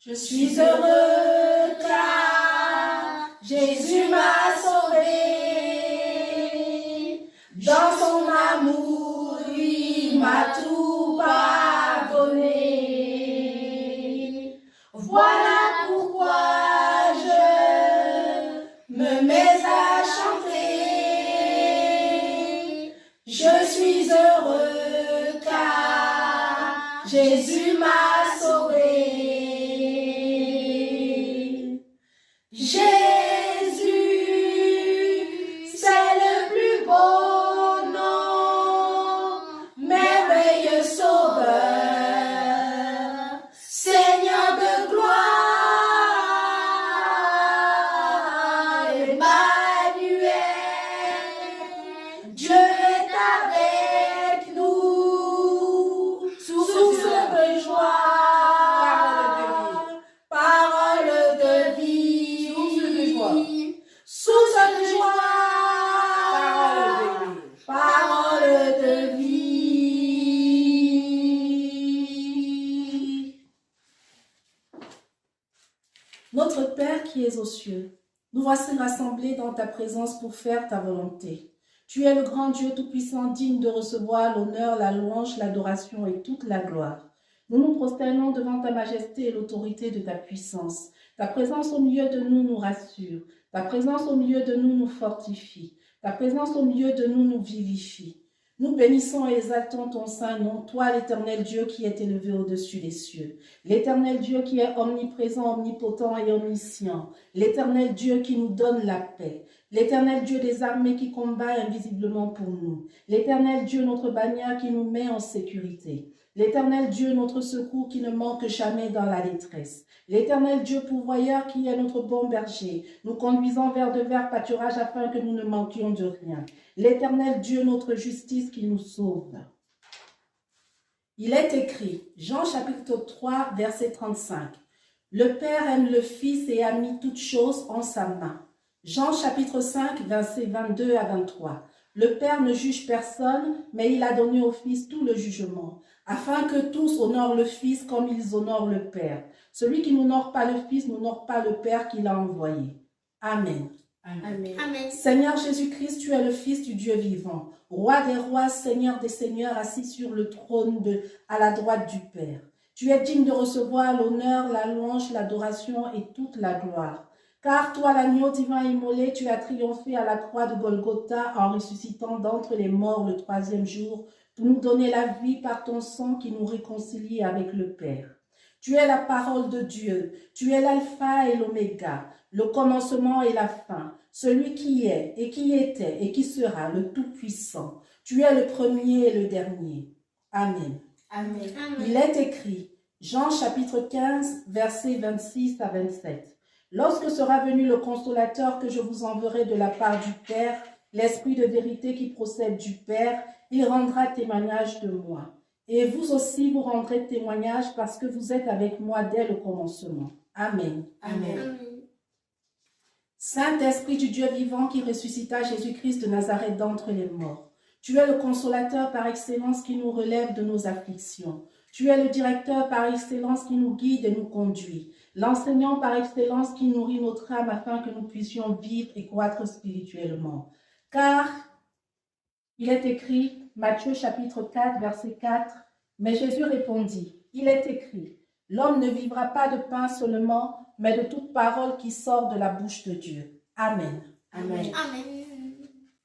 Je suis heureux car Jésus m'a sauvé. Dans son amour, lui m'a tout pardonné. Voilà pourquoi je me mets à chanter. Je suis heureux car Jésus m'a sauvé. Jésus, c'est le plus beau nom, merveilleux sauveur, Seigneur de gloire, Emmanuel. Dieu est avec nous, source de joie, parole de vie, source de joie, parole de vie. Notre Père qui es aux cieux, nous voici rassemblés dans ta présence pour faire ta volonté. Tu es le grand Dieu tout-puissant, digne de recevoir l'honneur, la louange, l'adoration et toute la gloire. Nous nous prosternons devant ta majesté et l'autorité de ta puissance. Ta présence au milieu de nous nous rassure. Ta présence au milieu de nous nous fortifie. Ta présence au milieu de nous nous vivifie. Nous bénissons et exaltons ton saint nom, toi l'Éternel Dieu qui est élevé au-dessus des cieux. L'Éternel Dieu qui est omniprésent, omnipotent et omniscient. L'Éternel Dieu qui nous donne la paix. L'Éternel Dieu des armées qui combat invisiblement pour nous. L'Éternel Dieu notre bannière qui nous met en sécurité. L'Éternel Dieu notre secours qui ne manque jamais dans la détresse. L'Éternel Dieu pourvoyeur qui est notre bon berger, nous conduisant vers de verts pâturages afin que nous ne manquions de rien. L'Éternel Dieu notre justice qui nous sauve. Il est écrit, Jean chapitre 3, verset 35. Le Père aime le Fils et a mis toutes choses en sa main. Jean chapitre 5, versets 22 à 23. Le Père ne juge personne, mais il a donné au Fils tout le jugement, afin que tous honorent le Fils comme ils honorent le Père. Celui qui n'honore pas le Fils n'honore pas le Père qui l'a envoyé. Amen. Amen. Amen. Seigneur Jésus-Christ, tu es le Fils du Dieu vivant, Roi des rois, Seigneur des seigneurs, assis sur le trône à la droite du Père. Tu es digne de recevoir l'honneur, la louange, l'adoration et toute la gloire. Car toi, l'agneau divin immolé, tu as triomphé à la croix de Golgotha en ressuscitant d'entre les morts le troisième jour pour nous donner la vie par ton sang qui nous réconcilie avec le Père. Tu es la parole de Dieu, tu es l'alpha et l'oméga, le commencement et la fin, celui qui est et qui était et qui sera le Tout-Puissant. Tu es le premier et le dernier. Amen. Amen. Il est écrit, Jean chapitre 15, versets 26 à 27. Lorsque sera venu le consolateur que je vous enverrai de la part du Père, l'Esprit de vérité qui procède du Père, il rendra témoignage de moi. Et vous aussi, vous rendrez témoignage parce que vous êtes avec moi dès le commencement. Amen. Amen. Saint-Esprit du Dieu vivant qui ressuscita Jésus-Christ de Nazareth d'entre les morts, tu es le consolateur par excellence qui nous relève de nos afflictions. Tu es le directeur par excellence qui nous guide et nous conduit, l'enseignant par excellence qui nourrit notre âme afin que nous puissions vivre et croître spirituellement. Car il est écrit, Matthieu chapitre 4, verset 4, mais Jésus répondit, il est écrit, l'homme ne vivra pas de pain seulement, mais de toute parole qui sort de la bouche de Dieu. Amen. Amen. Amen.